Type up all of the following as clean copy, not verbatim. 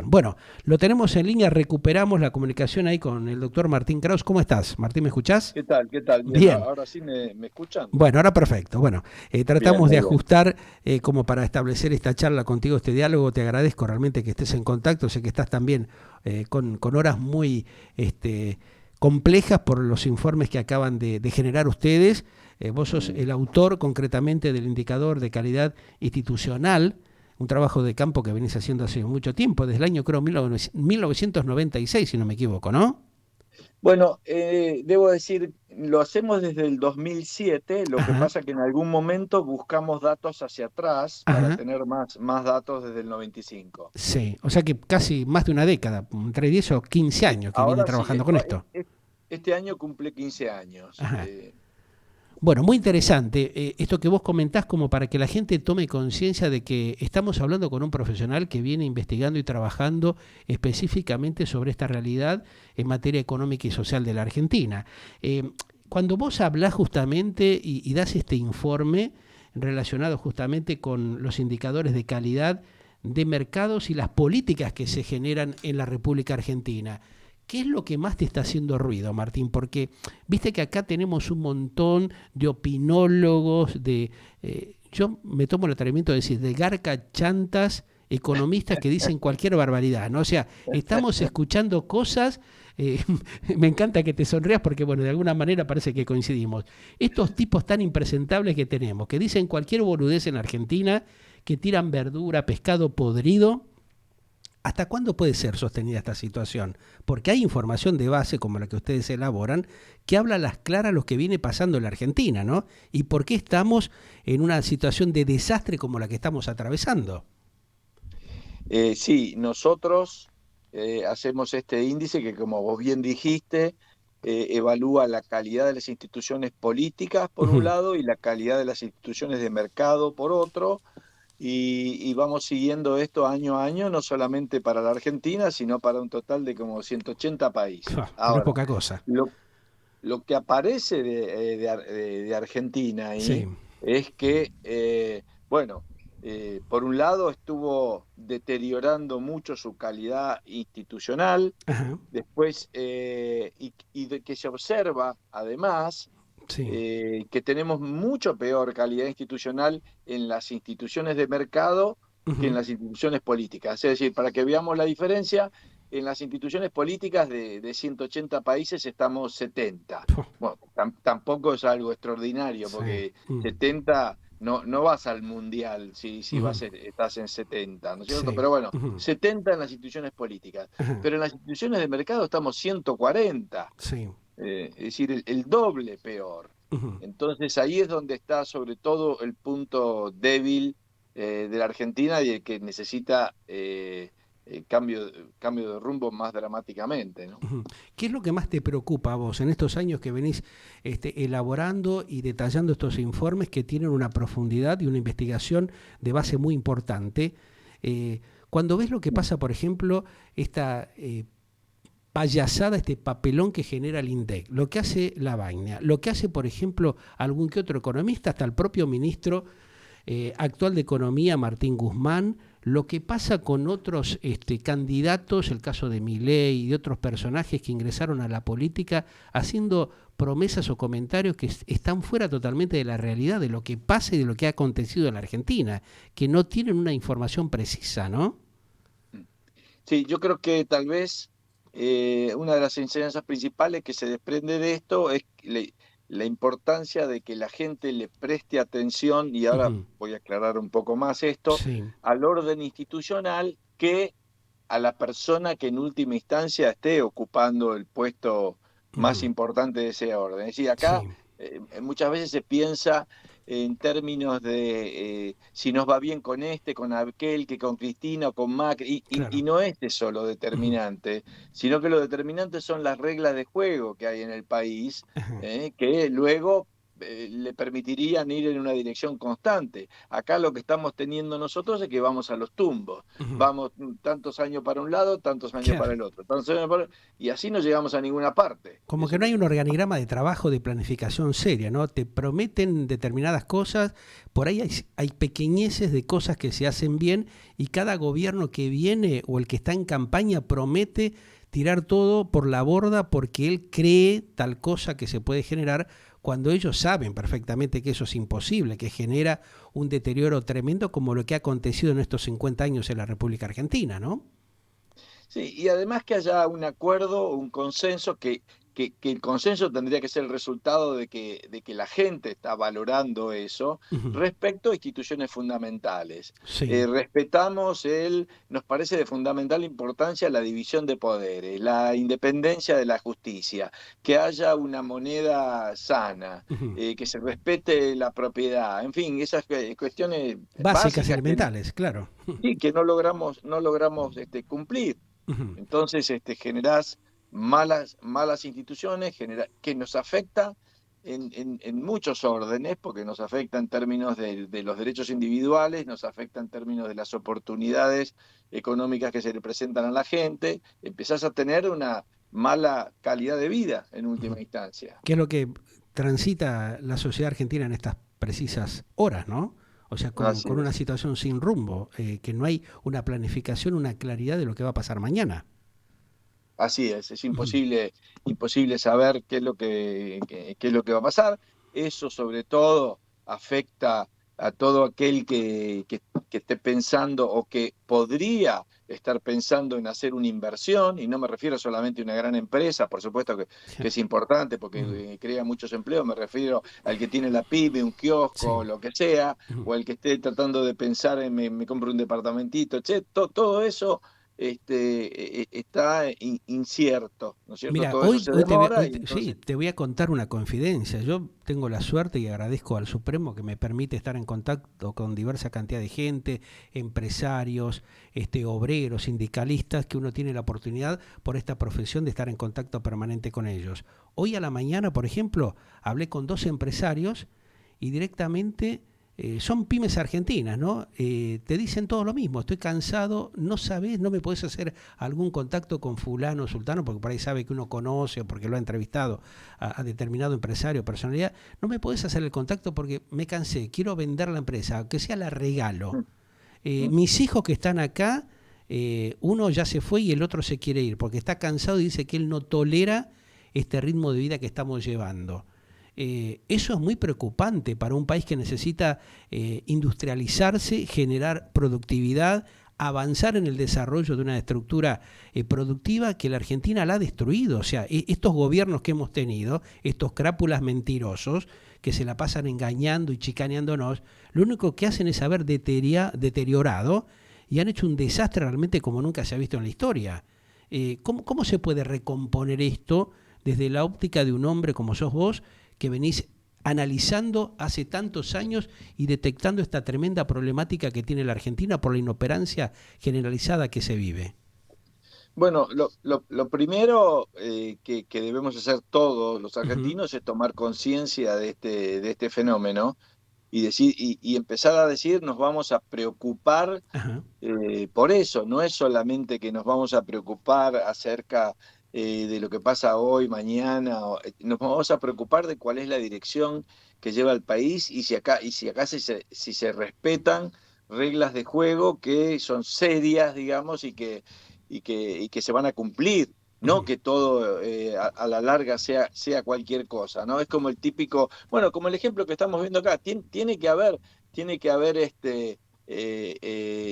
Bueno, lo tenemos en línea, recuperamos la comunicación ahí con el doctor Martín Kraus. ¿Cómo estás? Martín, ¿me escuchás? ¿Qué tal? ¿Qué tal? Bien, Bien. ahora sí me escuchan. Bueno, ahora perfecto. Bueno, Bien, tratamos de muy bien. ajustar como para establecer esta charla contigo, este diálogo. Te agradezco realmente que estés en contacto. Sé que estás también con horas muy complejas por los informes que acaban de generar ustedes. Vos sos Mm. el autor concretamente del indicador de calidad institucional, un trabajo de campo que venís haciendo hace mucho tiempo, desde el año creo 1996, si no me equivoco, ¿no? Bueno, debo decir, lo hacemos desde el 2007. Lo que Ajá, pasa que en algún momento buscamos datos hacia atrás para ajá. tener más datos desde el 95. Sí, o sea que casi más de una década, entre 10 o 15 Sí, años que vienen ahora sí, trabajando con esto. este año cumple 15 años. Ajá. Bueno, muy interesante esto que vos comentás como para que la gente tome conciencia de que estamos hablando con un profesional que viene investigando y trabajando específicamente sobre esta realidad en materia económica y social de la Argentina. Cuando vos hablás justamente y das este informe relacionado justamente con los indicadores de calidad de mercados y las políticas que se generan en la República Argentina, ¿qué es lo que más te está haciendo ruido, Martín? Porque viste que acá tenemos un montón de opinólogos, yo me tomo el atrevimiento de decir, de garca chantas, economistas que dicen cualquier barbaridad, ¿no? O sea, estamos escuchando cosas, eh, me encanta que te sonrías porque, bueno, de alguna manera parece que coincidimos. Estos tipos tan impresentables que tenemos, que dicen cualquier boludez en Argentina, que tiran verdura, pescado podrido, ¿hasta cuándo puede ser sostenida esta situación? Porque hay información de base, como la que ustedes elaboran, que habla a las claras lo que viene pasando en la Argentina, ¿no? Y por qué estamos en una situación de desastre como la que estamos atravesando. Sí, nosotros hacemos este índice que, como vos bien dijiste, evalúa la calidad de las instituciones políticas por un Ujú. lado y la calidad de las instituciones de mercado por otro, y vamos siguiendo esto año a año, no solamente para la Argentina, sino para un total de como 180 países. Que no es Ahora, poca cosa. lo, lo que aparece de Argentina Sí. ahí es que, bueno, por un lado estuvo deteriorando mucho su calidad institucional, Ajá. después, y de que se observa además Sí. que tenemos mucho peor calidad institucional en las instituciones de mercado que en Ujú. las instituciones políticas. Es decir, para que veamos la diferencia, en las instituciones políticas de 180 países estamos 70. Puh. Bueno, tampoco es algo extraordinario, Sí. porque 70 no vas al mundial si Ujú. estás en 70, ¿no es cierto? Sí. Pero bueno, Ujú. 70 en las instituciones políticas. Ajá. Pero en las instituciones de mercado estamos 140, Sí. es decir, el doble peor. Ujú. Entonces ahí es donde está sobre todo el punto débil de la Argentina y el que necesita cambio de rumbo más dramáticamente, ¿no? Ujú. ¿Qué es lo que más te preocupa a vos en estos años que venís elaborando y detallando estos informes que tienen una profundidad y una investigación de base muy importante? Cuando ves lo que pasa, por ejemplo, esta payasada, este papelón que genera el INDEC, lo que hace la vaina, lo que hace, por ejemplo, algún que otro economista, hasta el propio ministro actual de Economía, Martín Guzmán, lo que pasa con otros candidatos, el caso de Milei y de otros personajes que ingresaron a la política haciendo promesas o comentarios que están fuera totalmente de la realidad, de lo que pasa y de lo que ha acontecido en la Argentina, que no tienen una información precisa, ¿no? Sí, yo creo que tal vez una de las enseñanzas principales que se desprende de esto es la importancia de que la gente le preste atención, y ahora Ujú. voy a aclarar un poco más esto, Sí. al orden institucional, que a la persona que en última instancia esté ocupando el puesto más Ujú. importante de ese orden. Es decir, acá Sí. muchas veces se piensa en términos de si nos va bien con este, con aquel, que con Cristina o con Macri, y Claro. no es eso lo Ujú. determinante, sino que lo determinante son las reglas de juego que hay en el país, Ajá. que luego le permitirían ir en una dirección constante. Acá lo que estamos teniendo nosotros es que vamos a los tumbos. Ujú. Vamos tantos años para un lado, tantos años Claro. para el otro. Y así no llegamos a ninguna parte. Como Eso que es no lo hay que un pasa. organigrama de trabajo, de planificación seria, ¿no? Te prometen determinadas cosas, por ahí hay pequeñeces de cosas que se hacen bien y cada gobierno que viene o el que está en campaña promete tirar todo por la borda porque él cree tal cosa que se puede generar cuando ellos saben perfectamente que eso es imposible, que genera un deterioro tremendo como lo que ha acontecido en estos 50 años en la República Argentina, ¿no? Sí, y además que haya un acuerdo, un consenso, que el consenso tendría que ser el resultado de que la gente está valorando eso Ujú. respecto a instituciones fundamentales. Sí. Nos parece de fundamental importancia la división de poderes, la independencia de la justicia, que haya una moneda sana, Ujú. que se respete la propiedad, en fin, esas cuestiones Básicas, básicas elementales, claro. sí, que no logramos cumplir. Ujú. Entonces, generás malas instituciones, que nos afecta en muchos órdenes, porque nos afecta en términos de los derechos individuales, nos afecta en términos de las oportunidades económicas que se le presentan a la gente, empezás a tener una mala calidad de vida en Ujú. última instancia. ¿Qué es lo que transita la sociedad argentina en estas precisas horas, ¿no? O sea, Así con una es. situación sin rumbo, que no hay una planificación, una claridad de lo que va a pasar mañana. Así es Ujú. imposible saber qué es lo qué es lo que va a pasar. Eso sobre todo afecta a todo aquel que esté pensando o que podría estar pensando en hacer una inversión, y no me refiero solamente a una gran empresa, por supuesto que es importante Ujú. porque crea muchos empleos, me refiero al que tiene la pyme, un kiosco, Sí. lo que sea, Ujú. o al que esté tratando de pensar en me compro un departamentito, todo eso está incierto, ¿no es cierto? Mira, Todo eso se demora y sí, entonces, te voy a contar una confidencia. Yo tengo la suerte y agradezco al Supremo que me permite estar en contacto con diversa cantidad de gente, empresarios, obreros, sindicalistas, que uno tiene la oportunidad por esta profesión de estar en contacto permanente con ellos. Hoy a la mañana, por ejemplo, hablé con dos empresarios y directamente son pymes argentinas, ¿no? Te dicen todo lo mismo, estoy cansado, no sabes, no me podés hacer algún contacto con fulano o sultano, porque por ahí sabe que uno conoce o porque lo ha entrevistado a determinado empresario o personalidad, no me podés hacer el contacto porque me cansé, quiero vender la empresa, aunque sea la regalo. mm, mm, Mis hijos que están acá, uno ya se fue y el otro se quiere ir, porque está cansado y dice que él no tolera este ritmo de vida que estamos llevando. Eso es muy preocupante para un país que necesita industrializarse, generar productividad, avanzar en el desarrollo de una estructura productiva que la Argentina la ha destruido. O sea, estos gobiernos que hemos tenido, estos crápulas mentirosos que se la pasan engañando y chicaneándonos, lo único que hacen es haber deteriorado y han hecho un desastre realmente como nunca se ha visto en la historia. ¿Cómo se puede recomponer esto desde la óptica de un hombre como sos vos, que venís analizando hace tantos años y detectando esta tremenda problemática que tiene la Argentina por la inoperancia generalizada que se vive? Bueno, lo primero que debemos hacer todos los Ujú. argentinos es tomar conciencia de este fenómeno y, y empezar a decir nos vamos a preocupar Ajá. por eso. No es solamente que nos vamos a preocupar acerca de lo que pasa hoy, mañana, nos vamos a preocupar de cuál es la dirección que lleva el país y si acá si se respetan reglas de juego que son serias, digamos, y que se van a cumplir. No Ujú. que todo a la larga sea cualquier cosa, ¿no? Es como el típico, bueno, como el ejemplo que estamos viendo acá, tiene que haber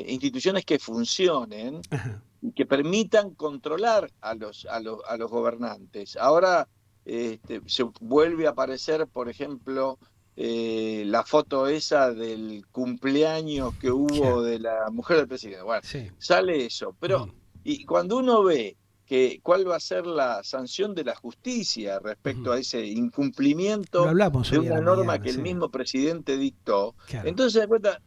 instituciones que funcionen Ajá. y que permitan controlar a los gobernantes. Ahora se vuelve a aparecer, por ejemplo, la foto esa del cumpleaños que Ya. hubo de la mujer del presidente. Bueno, Sí. sale eso, pero Ujú. y cuando uno ve cuál va a ser la sanción de la justicia Ujú. respecto a ese Lo incumplimiento hablamos de hoy a una la norma mañana, que el sí. mismo presidente dictó, Claro. entonces se da cuenta,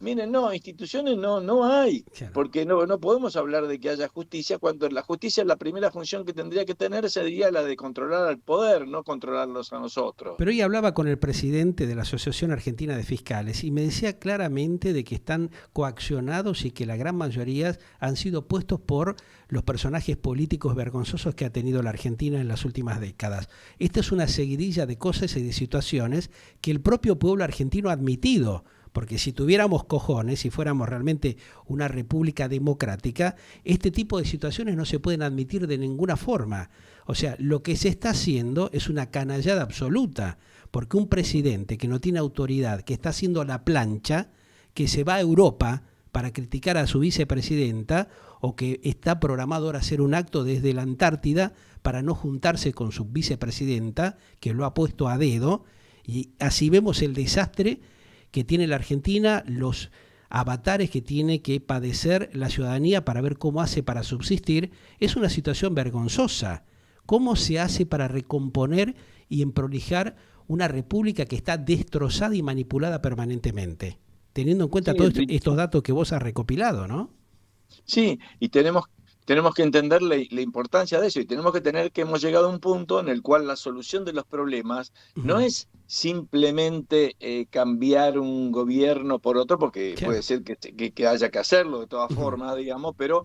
Miren, no, instituciones no hay, Claro. porque no podemos hablar de que haya justicia cuando la justicia, la primera función que tendría que tener sería la de controlar al poder, no controlarlos a nosotros. Pero hoy hablaba con el presidente de la Asociación Argentina de Fiscales y me decía claramente de que están coaccionados y que la gran mayoría han sido puestos por los personajes políticos vergonzosos que ha tenido la Argentina en las últimas décadas. Esta es una seguidilla de cosas y de situaciones que el propio pueblo argentino ha admitido. Porque si tuviéramos cojones, si fuéramos realmente una república democrática, este tipo de situaciones no se pueden admitir de ninguna forma. O sea, lo que se está haciendo es una canallada absoluta, porque un presidente que no tiene autoridad, que está haciendo la plancha, que se va a Europa para criticar a su vicepresidenta, o que está programado ahora hacer un acto desde la Antártida para no juntarse con su vicepresidenta, que lo ha puesto a dedo, y así vemos el desastre que tiene la Argentina, los avatares que tiene que padecer la ciudadanía para ver cómo hace para subsistir. Es una situación vergonzosa. ¿Cómo se hace para recomponer y emprolijar una república que está destrozada y manipulada permanentemente? Teniendo en cuenta Sí, todos estos datos que vos has recopilado, ¿no? sí, y tenemos que entender la importancia de eso y tenemos que tener que hemos llegado a un punto en el cual la solución de los problemas no Ujú. es simplemente cambiar un gobierno por otro, porque Claro. puede ser que haya que hacerlo de todas Ujú. formas, digamos, pero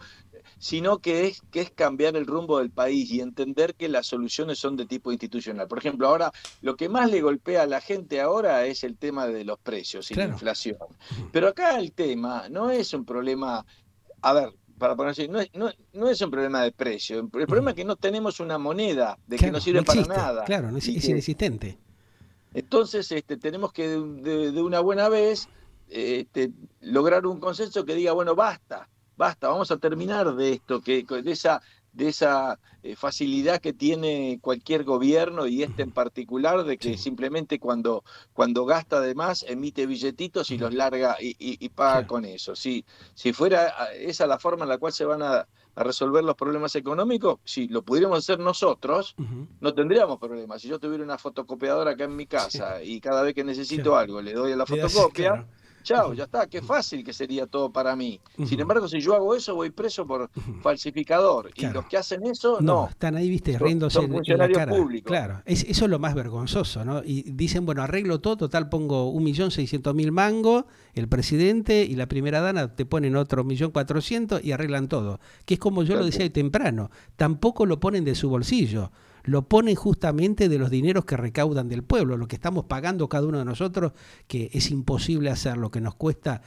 sino que es cambiar el rumbo del país y entender que las soluciones son de tipo institucional. Por ejemplo, ahora lo que más le golpea a la gente ahora es el tema de los precios y la Claro. inflación. Ujú. Pero acá el tema no es un problema, a ver, para poner así, no es un problema de precio. El Ujú. problema es que no tenemos una moneda, de que no Claro, no sirve para existe, nada. claro, no Y es que inexistente. entonces tenemos que de una buena vez lograr un consenso que diga, bueno, basta, vamos a terminar de esto, de esa facilidad que tiene cualquier gobierno y este Ujú. en particular, de que Sí. simplemente cuando gasta de más emite billetitos y Ujú. los larga y paga Claro. con eso. Si fuera esa la forma en la cual se van a resolver los problemas económicos, si lo pudiéramos hacer nosotros, Ujú. no tendríamos problemas. Si yo tuviera una fotocopiadora acá en mi Sí. casa y cada vez que Claro. necesito algo le doy a la Le das, fotocopia, claro. chao, Ujú. ya está, qué fácil que sería todo para mí. Sin Ujú. embargo, si yo hago eso, voy preso por Ujú. falsificador. Y Claro. los que hacen eso, No, no. están ahí, viste, Son, riéndose son en la funcionarios cara. públicos. Claro, eso es lo más vergonzoso, ¿no? Y dicen, bueno, arreglo todo, total pongo 1.600.000 mangos, el presidente y la primera dama te ponen otro 1.400.000 y arreglan todo. Que es como yo lo Tal decía cual. ahí temprano, tampoco lo ponen de su bolsillo, lo ponen justamente de los dineros que recaudan del pueblo, lo que estamos pagando cada uno de nosotros, que es imposible hacer, lo que nos cuesta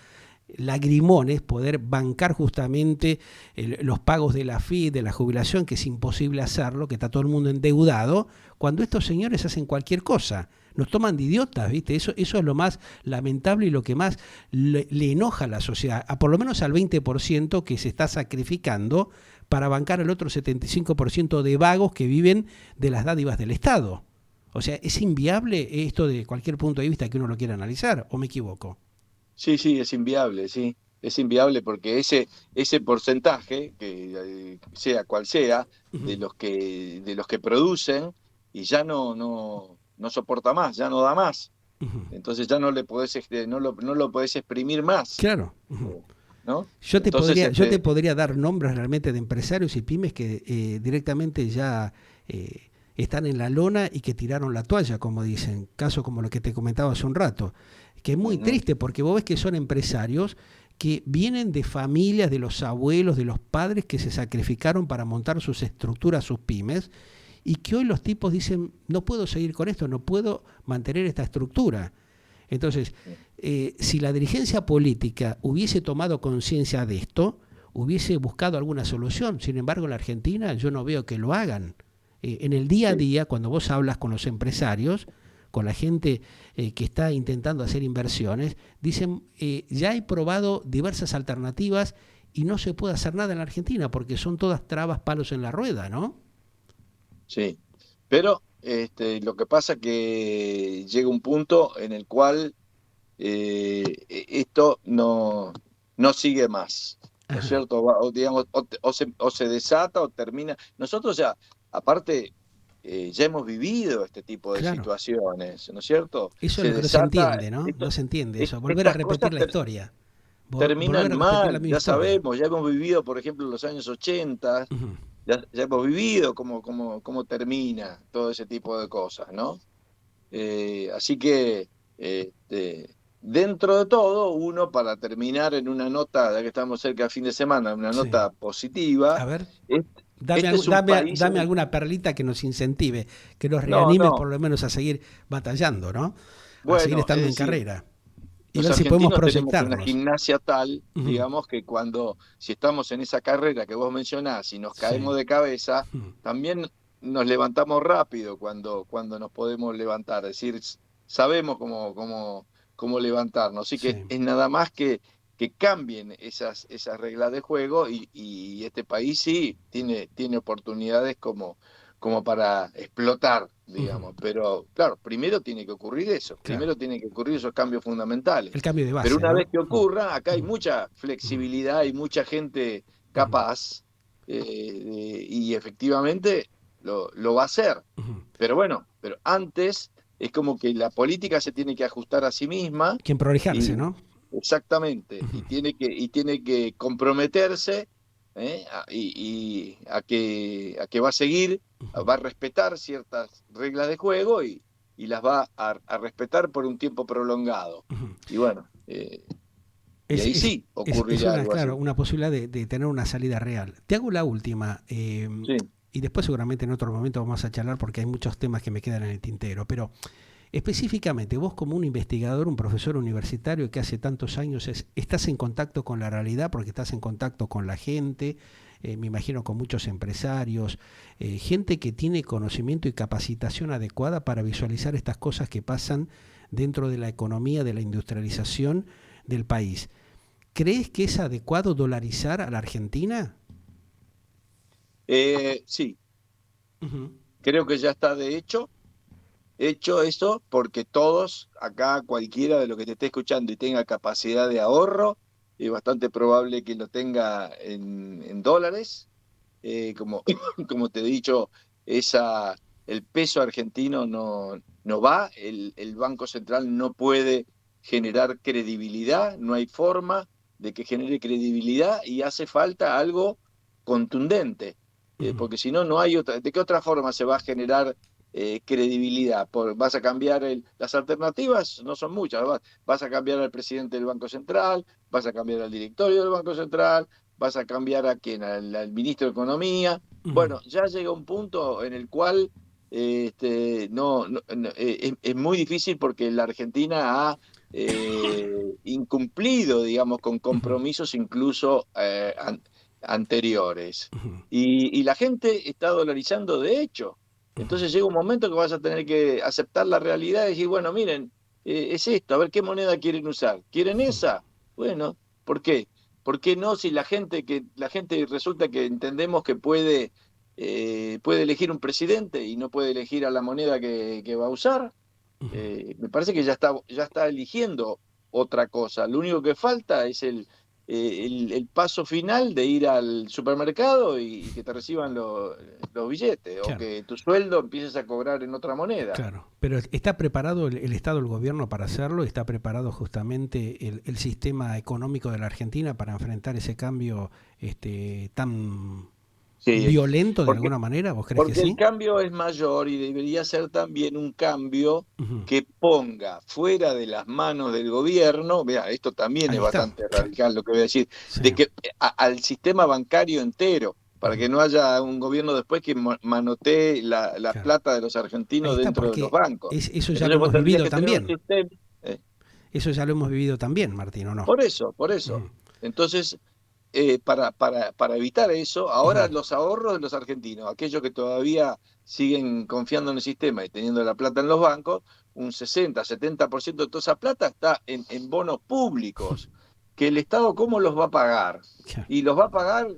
lagrimones poder bancar justamente los pagos de la FI, de la jubilación, que es imposible hacerlo, que está todo el mundo endeudado, cuando estos señores hacen cualquier cosa. Nos toman de idiotas, ¿viste? Eso es lo más lamentable y lo que más le enoja a la sociedad, a por lo menos al 20% que se está sacrificando para bancar al otro 75% de vagos que viven de las dádivas del Estado. O sea, es inviable esto de cualquier punto de vista que uno lo quiera analizar, ¿o me equivoco? Sí, es inviable, sí. Es inviable porque ese porcentaje, que sea cual sea, Ujú. de los que producen, y ya no soporta más, ya no da más. Ujú. Entonces ya no le podés, no lo podés exprimir más, Claro. Ujú. ¿no? Yo te Entonces, podría, yo te podría dar nombres realmente de empresarios y pymes que directamente ya están en la lona y que tiraron la toalla, como dicen. Caso como lo que te comentaba hace un rato. Que es muy ujú, triste porque vos ves que son empresarios que vienen de familias, de los abuelos, de los padres que se sacrificaron para montar sus estructuras, sus pymes, y que hoy los tipos dicen, no puedo seguir con esto, no puedo mantener esta estructura. Entonces, si la dirigencia política hubiese tomado conciencia de esto, hubiese buscado alguna solución. Sin embargo, en la Argentina yo no veo que lo hagan. En el día a sí, día, cuando vos hablas con los empresarios, con la gente que está intentando hacer inversiones, dicen, ya he probado diversas alternativas y no se puede hacer nada en la Argentina porque son todas trabas, palos en la rueda, ¿no? sí. Pero lo que pasa que llega un punto en el cual esto no sigue más, ¿no es Ajá. cierto? O, digamos, o se desata o termina. Nosotros ya, aparte, ya hemos vivido este tipo de Claro. situaciones, ¿no es cierto? Eso es Se lo que no se desata, entiende, ¿no? No se entiende eso. Volver a estas repetir cosas la historia. Volver terminan a repetir la mal, misma ya historia. sabemos, ya hemos vivido, por ejemplo, los años 80, Ujú. ya hemos vivido cómo termina todo ese tipo de cosas, ¿no? Así que, dentro de todo, uno, para terminar en una nota, ya que estamos cerca del fin de semana, una Sí. nota positiva, A ver, este es un país en dame el... alguna perlita que nos incentive, que nos No, reanime no, por lo menos a seguir batallando, ¿no? A seguir bueno, es estando en decir, carrera y los ver si podemos argentinos tenemos una proyectarnos. gimnasia tal, Ujú. digamos, que si estamos en esa carrera que vos mencionás y nos Sí. caemos de cabeza, Ujú. también nos levantamos rápido cuando nos podemos levantar. Es decir, sabemos cómo levantarnos. Así que Sí. es nada más que cambien esas reglas de juego y este país sí tiene oportunidades como para explotar, Ujú. digamos. Pero claro, primero tiene que ocurrir eso, Claro. primero tienen que ocurrir esos cambios El fundamentales. cambio de Pero base, una ¿no? vez que Ujú. ocurra, acá hay Ujú. mucha Ujú. flexibilidad y mucha gente Ujú. capaz, y efectivamente lo va a hacer. Ujú. Pero bueno, pero antes es como que la política se tiene que ajustar a sí misma Quien prolijarse, y ¿no? exactamente, Ujú. y tiene que comprometerse, a que va a seguir, Ujú. va a respetar ciertas reglas de juego y las va a respetar por un tiempo prolongado. Ujú. Y bueno, y Es, ahí es, sí es ocurrirá una, algo claro, así. una posibilidad de tener una salida real. Te hago la última, Sí. y después seguramente en otro momento vamos a charlar porque hay muchos temas que me quedan en el tintero, pero específicamente vos como un investigador, un profesor universitario que hace tantos años estás en contacto con la realidad porque estás en contacto con la gente, me imagino con muchos empresarios, gente que tiene conocimiento y capacitación adecuada para visualizar estas cosas que pasan dentro de la economía, de la industrialización del país. ¿Crees que es adecuado dolarizar a la Argentina? Sí, Ujú. creo que ya está de hecho eso, porque todos, acá cualquiera de los que te esté escuchando y tenga capacidad de ahorro, es bastante probable que lo tenga en dólares. Como, como te he dicho, el peso argentino no va, el Banco Central no puede generar credibilidad, no hay forma de que genere credibilidad y hace falta algo contundente, Ujú. porque si no, no hay otra. ¿De qué otra forma se va a generar credibilidad? ¿Vas a cambiar las alternativas? No son muchas. Vas a cambiar al presidente del Banco Central, vas a cambiar al directorio del Banco Central, vas a cambiar a quién, al ministro de Economía. Ujú. Bueno, ya llega un punto en el cual es muy difícil porque la Argentina ha incumplido, digamos, con Ujú. compromisos incluso anteriores. Ujú. Y la gente está dolarizando de hecho. Ujú. Entonces llega un momento que vas a tener que aceptar la realidad y decir, bueno, miren, es esto, a ver qué moneda quieren usar. ¿Quieren esa? Bueno, ¿por qué? ¿Por qué no si la gente resulta que entendemos que puede elegir un presidente y no puede elegir a la moneda que va a usar? Ujú. Me parece que ya está eligiendo otra cosa. Lo único que falta es el paso final de ir al supermercado y que te reciban los billetes o Claro. que tu sueldo empieces a cobrar en otra moneda. Claro, pero ¿está preparado el Estado, el gobierno para hacerlo? ¿Está preparado justamente el sistema económico de la Argentina para enfrentar ese cambio tan Sí, violento de porque alguna manera? ¿Vos crees que Porque el sí? cambio es mayor y debería ser también un cambio Ujú. que ponga fuera de las manos del gobierno, vea, esto también es Ahí está. bastante radical lo que voy a decir, Sí. de que al sistema bancario entero, para Ujú. que no haya un gobierno después que manotee la Claro. plata de los Ahí argentinos está, dentro de los porque bancos. eso ya lo Entonces vos hemos tendrías vivido que tener un también. sistema. ¿eh? Eso ya lo hemos vivido también, Martín, ¿o no? Por eso, por eso. Ujú. Entonces, para evitar eso, ahora Ujú. los ahorros de los argentinos, aquellos que todavía siguen confiando en el sistema y teniendo la plata en los bancos, un 60-70% de toda esa plata está en bonos públicos, que el Estado, ¿cómo los va a pagar? Claro. Y los va a pagar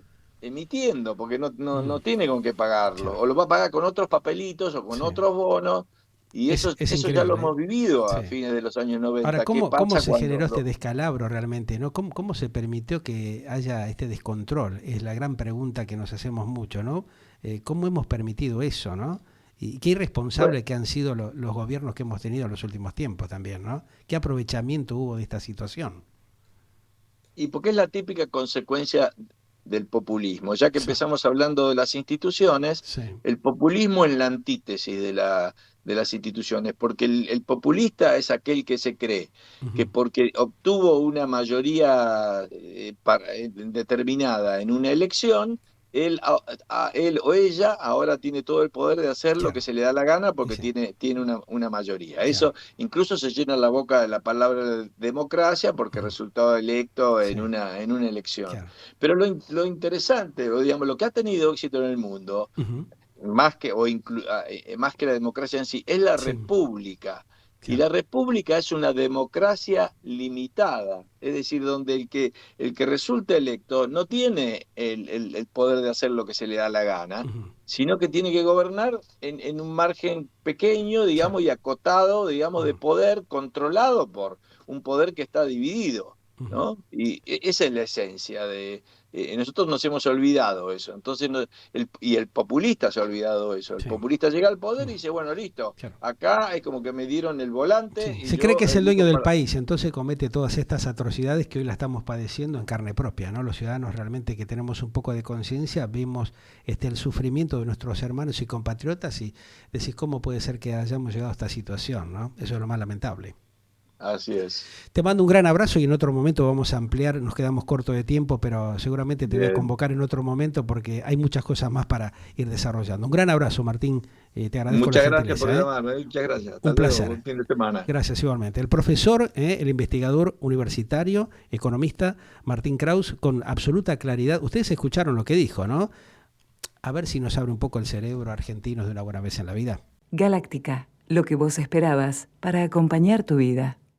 emitiendo, porque Ujú. no tiene con qué pagarlo, Claro. o los va a pagar con otros papelitos o con Sí. otros bonos, y Es eso ya lo increíble, ¿eh? hemos vivido Sí. a fines de los años Ahora, 90. ¿Qué ¿cómo pasa se cuando generó este descalabro realmente? ¿No? ¿Cómo se permitió que haya este descontrol? Es la gran pregunta que nos hacemos mucho, ¿no? ¿Cómo hemos permitido eso, ¿no? Y qué Bueno, irresponsable que han sido los gobiernos que hemos tenido en los últimos tiempos también, ¿no? ¿Qué aprovechamiento hubo de esta situación? Y porque es la típica consecuencia del populismo. Ya que Sí, empezamos hablando de las instituciones, sí. el populismo es la antítesis de las instituciones, porque el populista es aquel que se cree que Ujú. porque obtuvo una mayoría determinada en una elección, él o ella ahora tiene todo el poder de hacer lo que Claro, se le da la gana y porque sí, tiene una mayoría. claro. Eso incluso se llena la boca de la palabra democracia porque Ujú. resultado electo Sí, en una elección. claro. Pero lo interesante, o digamos, lo que ha tenido éxito en el mundo, Ujú. más que la democracia en sí, es la Sí, república. Y claro. la república es una democracia limitada, es decir, donde el que resulta electo no tiene el poder de hacer lo que se le da la gana, Ujú. sino que tiene que gobernar en un margen pequeño, Sí. digamos, y acotado, digamos, de Ujú. poder controlado por un poder que está dividido, Ujú. ¿no? Y esa es la esencia de... nosotros nos hemos olvidado eso, entonces y el populista se ha olvidado eso. El Sí. populista llega al poder y Ujú. dice, bueno, listo, Claro. acá es como que me dieron el volante Sí, y se cree que yo es el dueño elijo del para... país, entonces comete todas estas atrocidades que hoy la estamos padeciendo en carne propia, ¿no? Los ciudadanos realmente que tenemos un poco de conciencia, vimos el sufrimiento de nuestros hermanos y compatriotas y decís, ¿cómo puede ser que hayamos llegado a esta situación, ¿no? Eso es lo más lamentable. Así es. Te mando un gran abrazo y en otro momento vamos a ampliar, nos quedamos cortos de tiempo, pero seguramente te voy a Bien. convocar en otro momento porque hay muchas cosas más para ir desarrollando. Un gran abrazo, Martín, te agradezco la Muchas gracias por gentileza, ¿eh? llamarme, muchas gracias. Hasta Un luego, placer. buen fin de semana. Gracias igualmente. El profesor, el investigador universitario, economista Martín Kraus, con absoluta claridad. Ustedes escucharon lo que dijo, ¿no? A ver si nos abre un poco el cerebro argentinos de una buena vez en la vida. Galáctica, lo que vos esperabas para acompañar tu vida.